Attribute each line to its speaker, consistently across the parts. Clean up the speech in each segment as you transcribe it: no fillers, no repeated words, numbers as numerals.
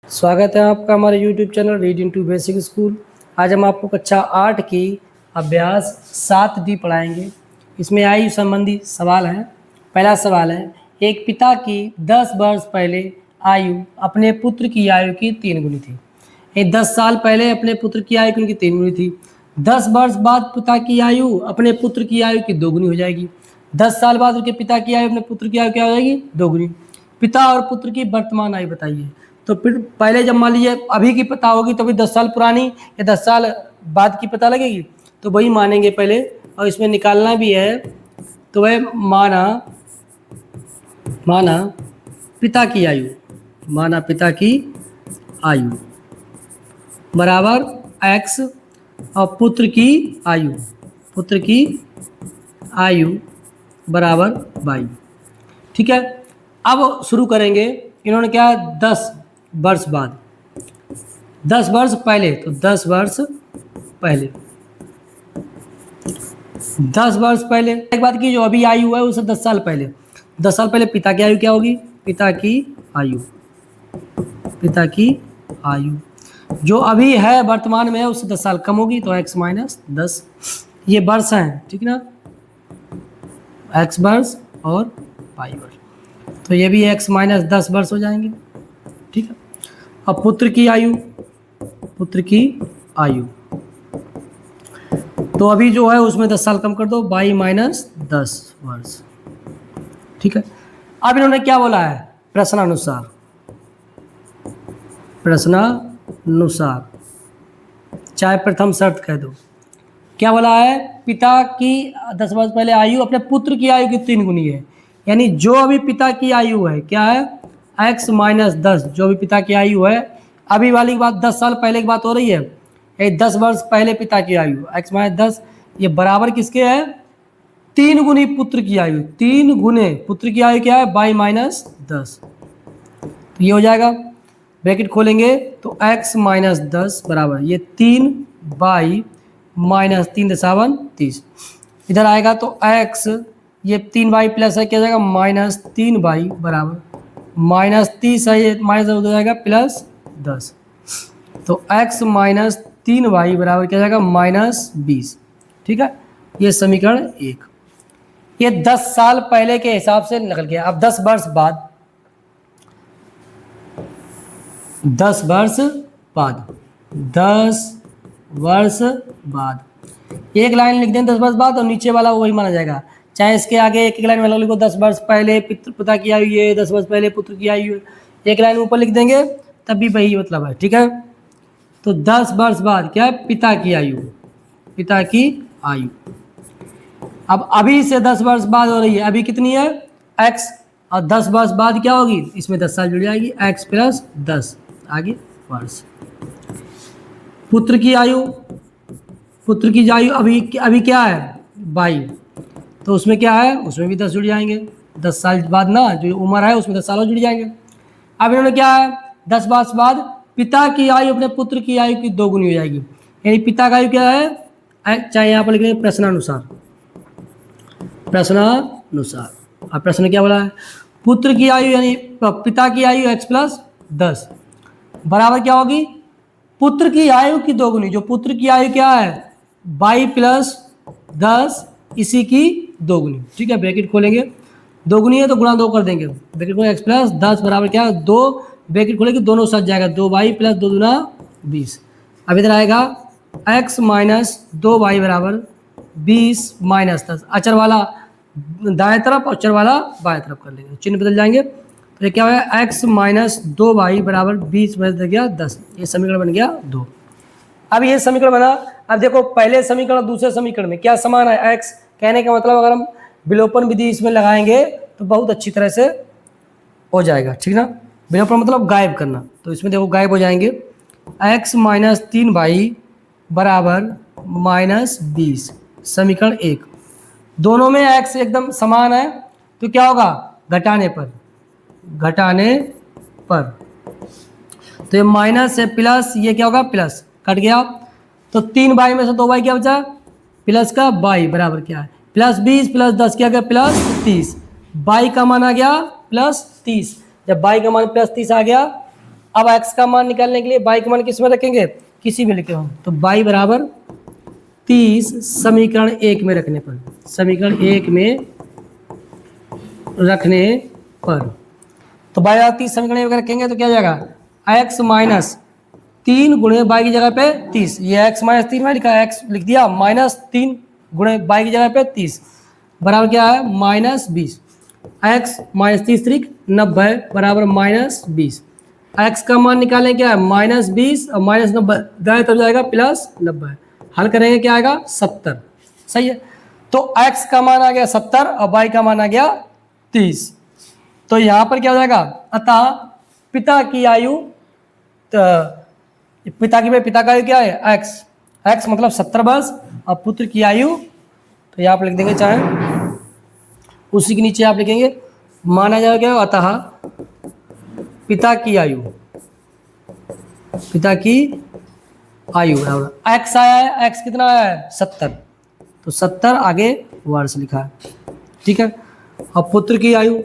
Speaker 1: स्वागत है आपका हमारे YouTube channel reading to basic school. आज हम आपको कक्षा 8 की अभ्यास 7D पढ़ाएंगे। इसमें आयु संबंधी सवाल है। पहला सवाल है, एक पिता की 10 वर्ष पहले आयु अपने पुत्र की आयु की 3 गुनी थी। 10 साल पहले अपने पुत्र की आयु उनकी 3 गुनी थी। 10 वर्ष बाद पिता की आयु अपने पुत्र की आयु की 2 गुनी हो जाएगी। 10 साल बाद उनके पिता की आयु अपने पुत्र की आयु क्या हो जाएगी? 2 गुनी। पिता और पुत्र की वर्तमान आयु बताइए। तो फिर पहले जब मान लीजिए अभी की पता होगी तो भी 10 साल पुरानी या 10 साल बाद की पता लगेगी, तो वही मानेंगे पहले। और इसमें निकालना भी है, तो वह माना पिता की आयु, माना पिता की आयु बराबर x और पुत्र की आयु बराबर y। ठीक है, अब शुरू करेंगे। इन्होंने क्या, 10 वर्ष बाद, 10 वर्ष पहले, तो 10 वर्ष पहले, 10 वर्ष पहले एक बात की, जो अभी आयु है उसे 10 साल पहले, 10 साल पहले पिता की आयु क्या होगी? पिता की आयु जो अभी है वर्तमान में है उससे 10 साल कम होगी, तो x माइनस 10। ये वर्ष हैं, ठीक ना, x वर्ष और y वर्ष, तो ये भी x माइनस 10 वर्ष हो जाएंगे। ठीक है, अब पुत्र की आयु तो अभी जो है उसमें 10 साल कम कर दो, y माइनस 10 वर्ष। ठीक है, अब इन्होंने क्या बोला है? प्रश्नानुसार, चाहे प्रथम शर्त कह दो। क्या बोला है? पिता की 10 वर्ष पहले आयु अपने पुत्र की आयु की 3 गुनी है। यानी जो अभी पिता की आयु है क्या है? x माइनस 10, जो अभी पिता की आयु है। अभी वाली की बात 10 साल पहले की बात हो रही है, ये 10 वर्ष पहले पिता की आयु x माइनस 10, ये बराबर किसके है? 3 गुनी पुत्र की आयु। 3 गुने पुत्र की आयु क्या है? y minus 10। तो ये हो जाएगा, ब्रैकेट खोलेंगे तो x माइनस 10 बराबर ये 3y माइनस 3 दशावन 30। इधर आएगा तो x, ये 3y प्लस है, क्या जाएगा? माइनस 3y बराबर माइनस 30 है, ये माइनस हो जाएगा प्लस 10। तो x माइनस 3y बराबर क्या जाएगा? माइनस 20। ठीक है, ये समीकरण 1। ये 10 साल पहले के हिसाब से निकल गया। अब 10 वर्ष बाद, 10 वर्ष बाद एक लाइन लिख दें 10 वर्ष बाद, और नीचे वाला वही माना जाएगा। चाहे इसके आगे एक लाइन वाला लिखो 10 वर्ष पहले पिता की आयु है, 10 वर्ष पहले पुत्र की आयु है, एक लाइन ऊपर लिख देंगे तब भी वही मतलब है। ठीक है, तो 10 वर्ष बाद क्या है? पिता की आयु। अब अभी से 10 वर्ष बाद हो रही है, अभी कितनी है? x, और 10 वर्ष बाद क्या होगी? इसमें 10 साल जुड़ जाएगी, x प्लस 10 आगे वर्ष। पुत्र की आयु अभी क्या है? 22, तो उसमें क्या है? उसमें भी 10 जुड़ जाएंगे। 10 साल बाद ना, जो उम्र है उसमें 10 साल और जुड़ जाएंगे। अब इन्होंने क्या है? 10 वर्ष बाद पिता की आयु अपने पुत्र की आयु की 2 गुनी हो जाएगी। यानी पिता का आयु क्या है? चाहे यहाँ पर लिख लेंगे प्रश्नानुसार। अब प्रश्न क्या बोला है? पुत्र की आयु यानी पिता की आयु x प्लस 10 बराबर क्या होगी? पुत्र की आयु की 2 गुनी। जो पुत्र की आयु क्या है? y प्लस 10 इसी की 2 गुनी। ठीक है, ब्रैकेट खोलेंगे, 2 गुनी है तो गुणा 2 कर देंगे, ब्रैकेट खोलेंगे, x प्लस 10 बराबर क्या है? 2, ब्रैकेट खोलेंगे, दोनों सच जाएगा, 2y प्लस 2 दूना 20। अब इधर आएगा x माइनस 2y बराबर 20 माइनस 10। अचर वाला दाएं तरफ और चर वाला बाएं तरफ कर लेंगे, चिन्ह बदल जाएंगे। तो ये क्या होगा? x माइनस 2y बराबर 20 बदल गया 10। ये समीकरण बन गया 2। अब ये समीकरण बना। अब देखो पहले समीकरण और दूसरे समीकरण में क्या समान है? x, कहने का मतलब अगर हम विलोपन विधि इसमें लगाएंगे तो बहुत अच्छी तरह से हो जाएगा। ठीक ना, विलोपन मतलब गायब करना, तो इसमें देखो गायब हो जाएंगे। x माइनस 3y बराबर माइनस 20, समीकरण 1। दोनों में x एकदम समान है, तो क्या होगा? घटाने पर तो ये माइनस है प्लस, ये क्या होगा? प्लस, कट गया। तो 3y में से 2y क्या बचा? प्लस का y बराबर क्या है? प्लस 20 प्लस 10 क्या गया? प्लस 30। y का मान आ गया प्लस 30। जब y का मान प्लस 30 आ गया अब x का मान निकालने के लिए y का मान किस में रखेंगे, किसी में लिखे हो, तो y बराबर 30 समीकरण 1 में रखने पर, समीकरण 1 में रखने पर, तो y बराबर 30 समीकरण 1 में रखेंगे तो क्या हो जाएगा, x माइनस 3 गुणे y की जगह पे 30, ये x माइनस 3 में लिखा है, x लिख दिया, माइनस 3 गुणे y की जगह पे 30 बराबर क्या है -20, x माइनस 30 त्रिक 90 बराबर -20, x का मान निकालें क्या है -20 और -90 दाएं तरफ जाएगा +90, हल करेंगे क्या आएगा 70, सही है। तो x का मान आ गया 70 और y का मान आ गया 30, तो यहाँ पर क्या हो जाएगा, अतः पिता की आयु, पिता का आयु क्या है x मतलब 70 वर्ष और पुत्र की आयु, तो यहाँ पर लिख देंगे, चाहे उसी के नीचे आप लिखेंगे माना जाएगा, अतः पिता की आयु बराबर x आया है, x कितना आया है 70, तो 70 आगे वर्ष लिखा है, ठीक है। अब पुत्र की आयु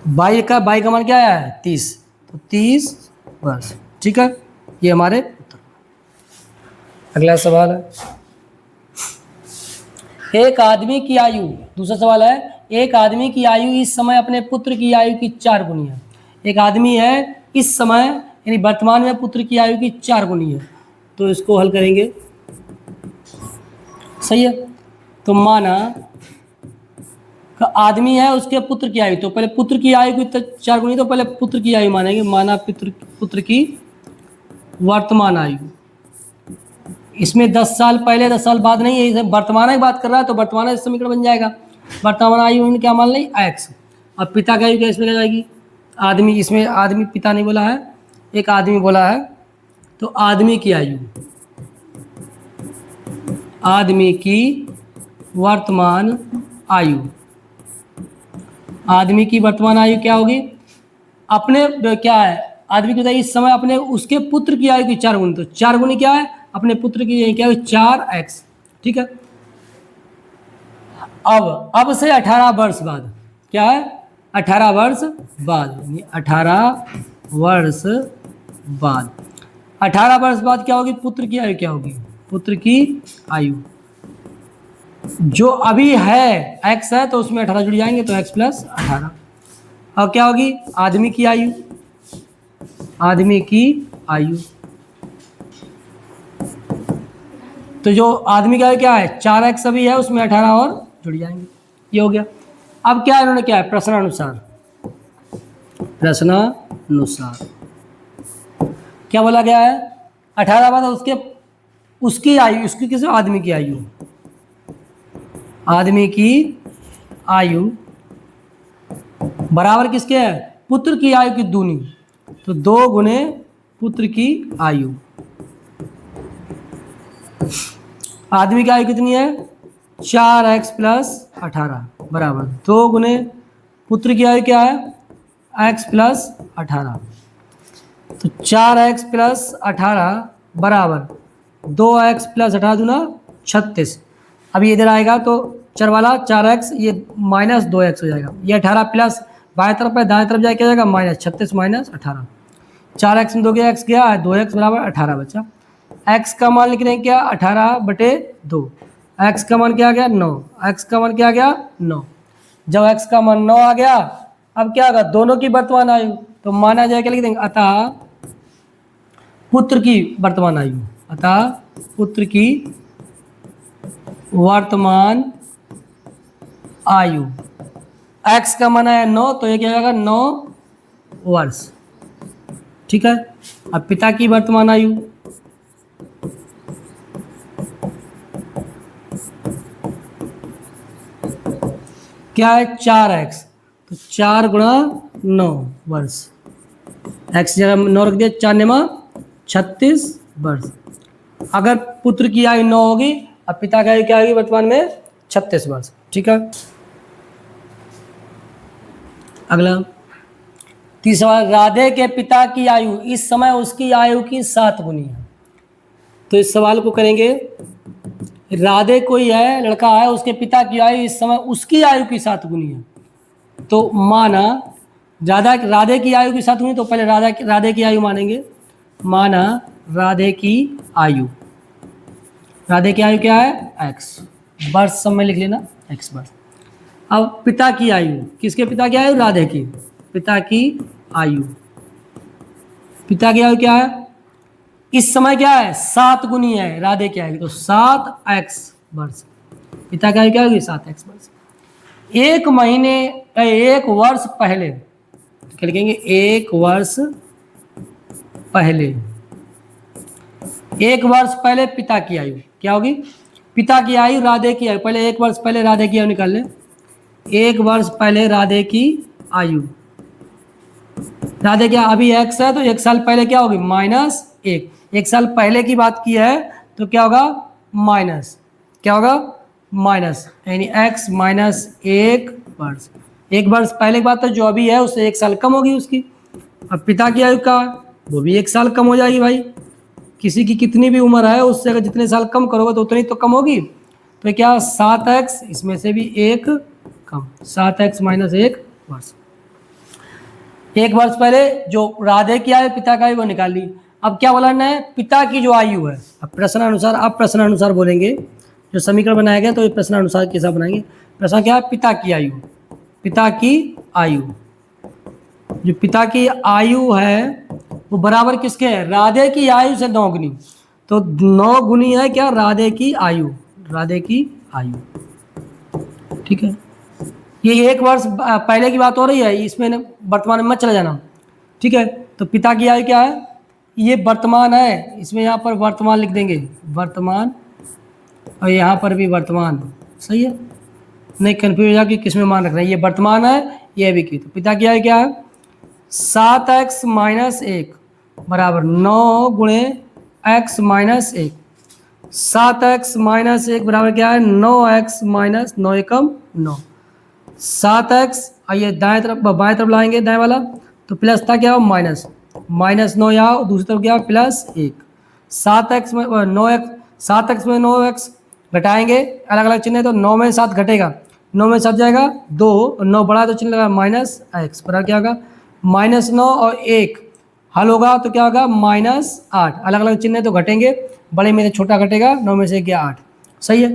Speaker 1: बाई का मान क्या आया है 30, तो 30 वर्ष, ठीक है, ये हमारे उत्तर। अगला सवाल है, एक आदमी की आयु, दूसरा सवाल है, एक आदमी की आयु इस समय अपने पुत्र की आयु की 4 गुनी है। एक आदमी है इस समय यानी वर्तमान में पुत्र की आयु की 4 गुनी है, तो इसको हल करेंगे, सही है। तो माना आदमी है उसके पुत्र की आयु, तो पहले पुत्र की आयु की 4 गुनी, तो पहले पुत्र की आयु मानेंगे, माना पुत्र की वर्तमान आयु, इसमें 10 साल पहले 10 साल बाद नहीं है, वर्तमान की बात कर रहा है, तो वर्तमान समीकरण बन जाएगा, वर्तमान आयु में क्या मान ली x, अब पिता की आयु क्या इसमें जाएगी, आदमी, इसमें आदमी पिता नहीं बोला है, एक आदमी बोला है, तो आदमी की वर्तमान आयु, आदमी की वर्तमान आयु क्या होगी, अपने क्या है, आदमी की इस समय अपने उसके पुत्र की आयु की 4 गुनी, तो 4 गुनी क्या है, अपने पुत्र की क्या है 4x, ठीक है। अब से 18 वर्ष बाद क्या है, 18 वर्ष बाद, 18 वर्ष बाद क्या होगी, पुत्र की आयु क्या होगी, पुत्र की आयु जो अभी है x है, तो उसमें 18 जुड़ जाएंगे, तो x + 18, अब क्या होगी आदमी की आयु, तो जो आदमी का क्या है 4x अभी है, उसमें 18 और जुड़ जाएंगे, ये हो गया। अब क्या इन्होंने क्या है, प्रश्नानुसार क्या बोला गया है, 18 बाद उसकी आयु, उसकी किस आदमी की आयु बराबर किसके है, पुत्र की आयु की दूनी, तो 2 गुने पुत्र की आयु, आदमी की आयु कितनी है 4x + 18 बराबर 2 गुने पुत्र की आयु क्या है x + 18, तो 4x + 18 बराबर 2x + 18 दूना 36, अब ये इधर आएगा तो चर वाला 4x, ये -2x हो जाएगा, ये 18 प्लस बाएं तरफ है, दाएं तरफ जाए क्या जाएगा -36 - 18, 4x में 2 गया, x गया 2x बराबर 18 बचा, x का मान लिख रहे हैं क्या 18/2, x का मान क्या आ गया 9, x का मान क्या आ गया 9, जब x का मान 9 आ गया, अब क्या होगा दोनों की वर्तमान आयु, तो माना जाए क्या लिख देंगे, अतः पुत्र की वर्तमान आयु, x का मान है 9, तो ये क्या होगा 9 वर्ष, ठीक है। अब पिता की वर्तमान आयु, क्या है 4x, तो 4 × 9 वर्ष, x जगह 9 रख दिया, 4 9 36 वर्ष, अगर पुत्र की आयु 9 होगी, अब पिता की आयु क्या होगी वर्तमान में 36 वर्ष, ठीक है। अगला तीसरा, राधे के पिता की आयु इस समय उसकी आयु की 7 गुनी है, तो इस सवाल को करेंगे, राधे कोई है लड़का है, उसके पिता की आयु इस समय उसकी आयु की 7 गुनी है, तो माना राधे की आयु के साथ हुई तो पहले राधे की आयु मानेंगे। माना राधे की आयु, राधे की आयु क्या है x, वर्ष सब में लिख लेना x वर्ष। अब पिता की आयु, किसके पिता की आयु? राधे की। पिता की आयु, पिता की आयु क्या है इस समय? क्या है 7 गुनी है राधे की आयु, तो 7x वर्ष। पिता की आयु क्या होगी? 7x वर्ष। एक महीने एक वर्ष पहले, क्या लिखेंगे? एक वर्ष पहले, एक वर्ष पहले पिता की आयु क्या होगी? पिता की आयु राधे की आयु, पहले एक वर्ष पहले राधे की आयु निकाल लें। एक वर्ष पहले राधे की आयु, राधे क्या अभी x है तो एक साल पहले क्या होगी? -1। एक साल पहले की बात की है तो क्या होगा? माइनस, क्या होगा? माइनस, यानी x -1 वर्ष। एक वर्ष पहले की बात है, जो अभी है उससे एक साल कम होगी उसकी। अब पिता की आयु का वो भी एक साल कम हो जाएगी भाई। किसी की कितनी भी उम्र है उससे अगर जितने साल कम करोगे तो उतनी तो कम होगी। तो क्या 7x, इसमें से भी एक कम, 7x -1 वर्ष। एक वर्ष पहले जो राधे की आयु पिता की आयु वो निकाल ली। अब क्या बोलना है? पिता की जो आयु है, अब प्रश्नानुसार, आप प्रश्नानुसार बोलेंगे। जो समीकरण बनाया गया तो ये प्रश्नानुसार कैसा बनाएंगे? प्रश्न क्या है? पिता की आयु, पिता की आयु, जो पिता की आयु है वो बराबर किसके है? राधे की आयु से 9 गुनी। तो 9 गुनी है क्या? राधे की आयु, राधे की आयु। ठीक है, ये एक वर्ष पहले की बात हो रही है, इसमें वर्तमान में मत चला जाना। ठीक है, तो पिता की आयु क्या है? ये वर्तमान है, इसमें यहाँ पर वर्तमान लिख देंगे, वर्तमान, और यहाँ पर भी वर्तमान। सही है, नहीं कन्फ्यूज हो जाएगी किस में मान रखना है। ये वर्तमान है, ये भी की। तो पिता की आयु क्या है? 7x -1 बराबर 9 गुणे x -1। 7x -1 बराबर क्या है? 9x -9 एकम 9। 7x, आइए दाएं तरफ बाएं तरफ लाएंगे, दाएं वाला, तो प्लस था क्या? माइनस, -9 यहाँ, दूसरी तरफ क्या? +1। 7x में 9x, 7x में 9x घटाएंगे, अलग अलग चिन्ह है तो 9 में 7 घटेगा, 9 में 7 जाएगा 2, 9 बढ़ा तो चिन्ह लगा -x, बराबर क्या होगा? -9 और 1 हल होगा तो क्या होगा? -8। अलग अलग चिन्ह है तो घटेंगे, बड़े में से छोटा घटेगा, 9 में से गया 8। सही है।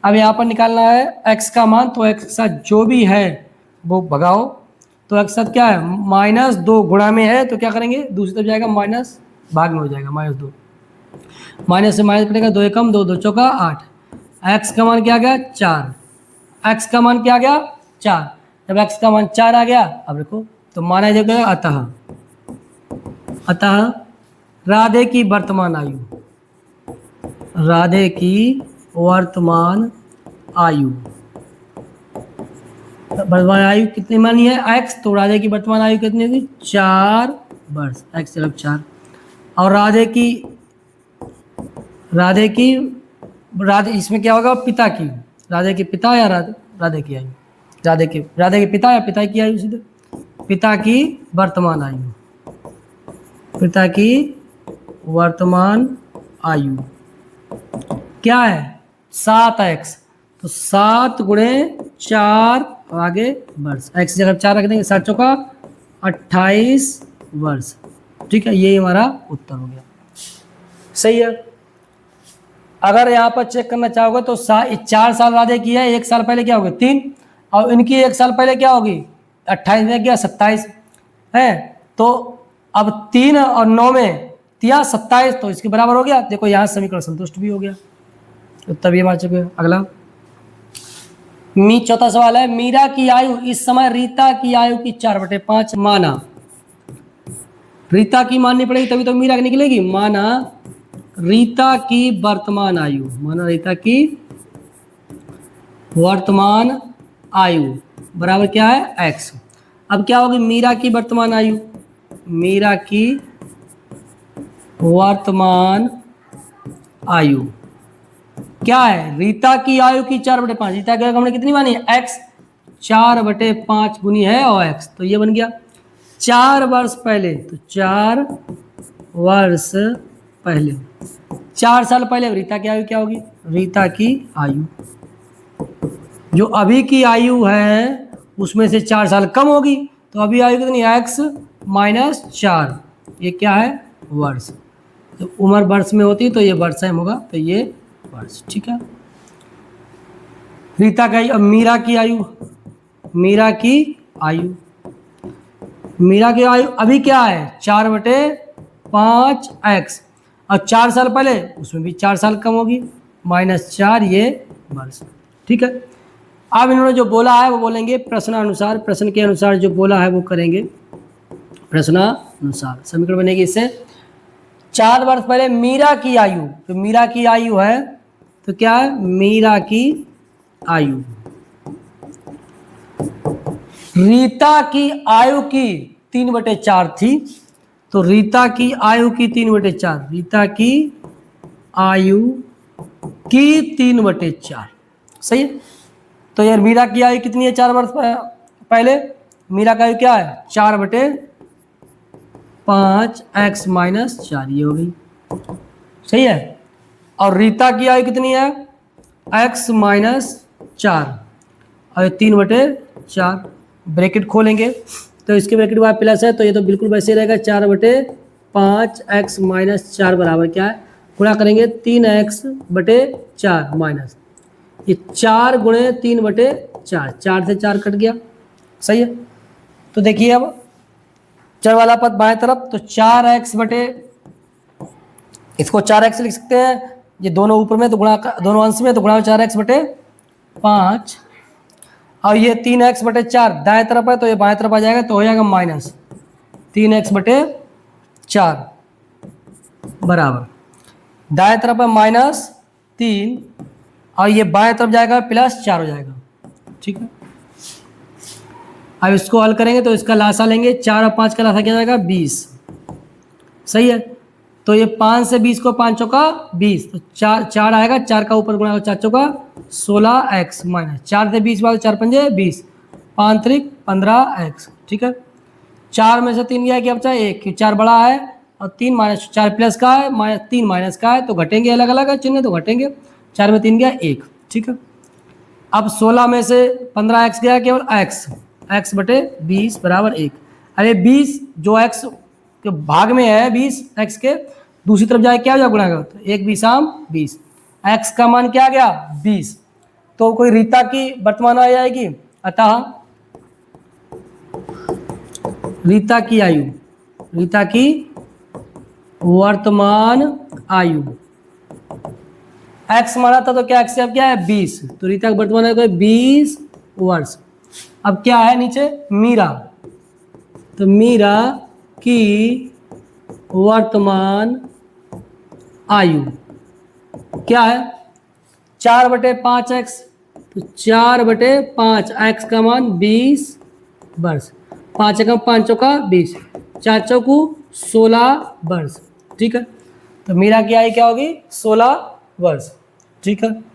Speaker 1: अब यहाँ पर निकालना है x का मान, तो x के साथ जो भी है वो भगाओ। तो x साथ क्या है? -2 गुणा में है तो क्या करेंगे? दूसरी तरफ जाएगा माइनस, भाग में हो जाएगा -2, माइनस से माइनस कटेगा, 2 एकम 2, 2 चौका 8। x का मान क्या आ गया? 4। x का मान क्या आ गया? 4। जब x का मान 4 आ गया, अब देखो तो माना जाएगा अतः राधे की वर्तमान आयु, राधे की वर्तमान आयु, वर्तमान आयु कितनी मानी है? x, तो राधे की वर्तमान आयु कितनी होगी? 4 वर्ष, x सिर्फ 4। और राधे इसमें क्या होगा? पिता की, राधे के पिता या राधे की आयु, राधे के पिता या पिता की आयु, सीधे पिता की वर्तमान आयु, पिता की वर्तमान आयु क्या है? 7x, तो 7 गुणे 4 आगे वर्ष, x जगह 4 रख देंगे, 7 चौका 28 वर्ष। ठीक है, ये हमारा उत्तर हो गया। सही है। अगर यहाँ पर चेक करना चाहोगे तो 4 साल राधे की है, 1 साल पहले क्या होगी? 3, और इनकी 1 साल पहले क्या होगी? 28 में गया 27 है, तो अब 3 और 9 में 27, तो इसके बराबर हो गया। देखो यहाँ समीकरण संतुष्ट भी हो गया, उत्तर भी हमारे चुके। अगला चौथा सवाल है, मीरा की आयु इस समय रीता की आयु की 4/5 माना। रीता की माननी पड़ेगी तभी तो मीरा की निकलेगी। माना रीता की वर्तमान आयु, माना रीता की वर्तमान आयु बराबर क्या है? x। अब क्या होगी? मीरा की वर्तमान आयु, मीरा की वर्तमान आयु क्या है? रीता की आयु की 4/5। रीता की आयु हमने कितनी मानी है? x, 4/5 गुनी है और x, तो ये बन गया 4 वर्ष पहले, तो 4 वर्ष पहले, 4 साल पहले रीता की आयु क्या होगी? रीता की आयु जो अभी की आयु है उसमें से 4 साल कम होगी, तो अभी आयु कितनी, x माइनस 4, ये क्या है, वर्ष। तो उम्र वर्ष में होती है तो ये वर्ष में होगा, तो ये वर्ष, ठीक है। रीता का अब मीरा की आयु, मीरा की आयु, मीरा की आयु अभी क्या है, 4/5x, और 4 साल पहले उसमें भी 4 साल कम होगी, -4, ये वर्ष, ठीक है। अब इन्होंने जो बोला है वो बोलेंगे प्रश्नानुसार, प्रश्न के अनुसार जो बोला है वो करेंगे प्रश्नानुसार। समीकरण बनेगी इससे 4 वर्ष पहले मीरा की आयु, तो मीरा की आयु है तो क्या है, मीरा की आयु, रीता की आयु की 3/4 थी, तो रीता की आयु की 3/4, रीता की आयु की 3/4, सही है। तो यार मीरा की आयु कितनी है 4 वर्ष पहले, मीरा का आयु क्या है, 4/5x माइनस 4, ये हो गई, सही है। और रीता की आयु कितनी है, x माइनस 4 और 3/4, ब्रैकेट खोलेंगे तो इसके ब्रैकेट के बाद प्लस है, तो ये तो बिल्कुल वैसे रहेगा, 4/5x माइनस 4 बराबर क्या है, गुणा करेंगे 3x/4 माइनस, ये 4 गुणे 3/4, 4 से 4 कट गया, सही है। तो देखिए अब चर वाला पद बाएं तरफ, तो 4x बटे, इसको 4x लिख सकते हैं, ये दोनों ऊपर में तो गुणा, दोनों अंश में तो गुणा 4x/5, और ये 3x/4 दाएं तरफ है तो ये बाएं तरफ आ जाएगा, तो हो जाएगा माइनस 3x/4 बराबर, दाएं तरफ है -3 और ये बाएं तरफ जाएगा +4 हो जाएगा, ठीक है। अब इसको हल करेंगे तो इसका लासा लेंगे, 4 और 5 का लासा क्या जाएगा, 20, सही है। तो ये 5 से 20 को 5 चौका 20, तो 4 आएगा, 4 का ऊपर गुणा 4 चौका 16x माइनस 4 से 20 बाद 4 पंजे 20, 5 त्रिक 15x, ठीक है। 4 में से 3 गया, क्या बचा 1, 4 बड़ा है और 3 माइनस 4 प्लस का है, -3 माइनस का है, तो घटेंगे, अलग अलग है चिन्ह तो घटेंगे, 4 में 3 गया 1, ठीक है। अब 16 में से 15x गया, केवल x/20 बराबर 1, अरे 20 जो x के भाग में है, 20 x के दूसरी तरफ जाए क्या हो जाएगा, गुणा, तो 1 20 20, x का मान क्या आ गया 20, तो कोई रीता की वर्तमान आयु आएगी, अतः रीता की आयु, रीता की वर्तमान आयु, x माना था तो क्या x से अब क्या है 20, तो रीता की वर्तमान आयु 20 वर्ष। अब क्या है नीचे, मीरा, तो मीरा की वर्तमान आयु क्या है, 4/5x, तो 4/5 x का मान 20 वर्ष, 5 एकम 5 चौका 20, 4 चौकू 16 वर्ष, ठीक है। तो मीरा की आयु क्या होगी, 16 वर्ष, ठीक है।